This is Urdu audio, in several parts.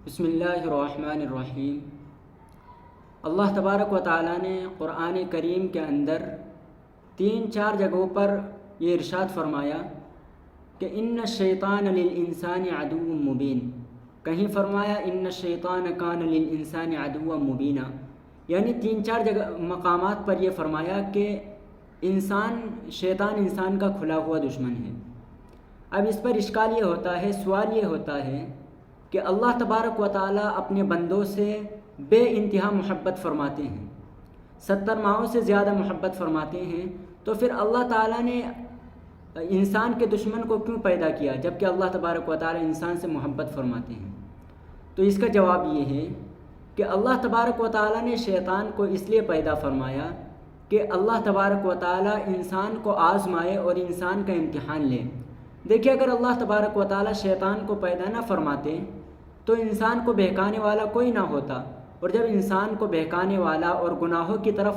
بسم اللہ الرحمن الرحیم۔ اللہ تبارک و تعالیٰ نے قرآن کریم کے اندر 3-4 جگہوں پر یہ ارشاد فرمایا کہ ان الشیطان للانسان عدو مبین۔ کہیں فرمایا ان الشیطان کان للانسان عدوا مبینا، یعنی 3-4 جگہ مقامات پر یہ فرمایا کہ شیطان انسان کا کھلا ہوا دشمن ہے۔ اب اس پر اشکال یہ ہوتا ہے، سوال یہ ہوتا ہے کہ اللہ تبارک و تعالیٰ اپنے بندوں سے بے انتہا محبت فرماتے ہیں، 70 ماہوں سے زیادہ محبت فرماتے ہیں، تو پھر اللہ تعالیٰ نے انسان کے دشمن کو کیوں پیدا کیا جبکہ اللہ تبارک و تعالیٰ انسان سے محبت فرماتے ہیں؟ تو اس کا جواب یہ ہے کہ اللہ تبارک و تعالیٰ نے شیطان کو اس لیے پیدا فرمایا کہ اللہ تبارک و تعالیٰ انسان کو آزمائے اور انسان کا امتحان لے۔ دیکھیے، اگر اللہ تبارک و تعالیٰ شیطان کو پیدا نہ فرماتے تو انسان کو بہکانے والا کوئی نہ ہوتا، اور جب انسان کو بہکانے والا اور گناہوں کی طرف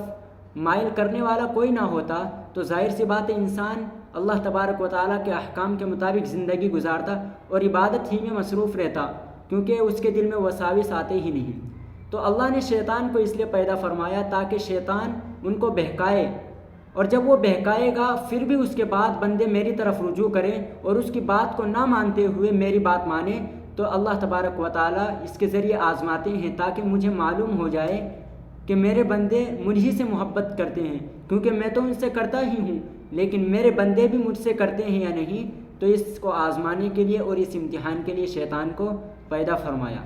مائل کرنے والا کوئی نہ ہوتا تو ظاہر سی بات ہے انسان اللہ تبارک و تعالیٰ کے احکام کے مطابق زندگی گزارتا اور عبادت ہی میں مصروف رہتا، کیونکہ اس کے دل میں وساوس آتے ہی نہیں۔ تو اللہ نے شیطان کو اس لیے پیدا فرمایا تاکہ شیطان ان کو بہکائے، اور جب وہ بہکائے گا پھر بھی اس کے بعد بندے میری طرف رجوع کریں اور اس کی بات کو نہ مانتے ہوئے میری بات مانیں، تو اللہ تبارک و تعالیٰ اس کے ذریعے آزماتے ہیں تاکہ مجھے معلوم ہو جائے کہ میرے بندے مجھ سے محبت کرتے ہیں، کیونکہ میں تو ان سے کرتا ہی ہوں، لیکن میرے بندے بھی مجھ سے کرتے ہیں یا نہیں۔ تو اس کو آزمانے کے لیے اور اس امتحان کے لیے شیطان کو پیدا فرمایا۔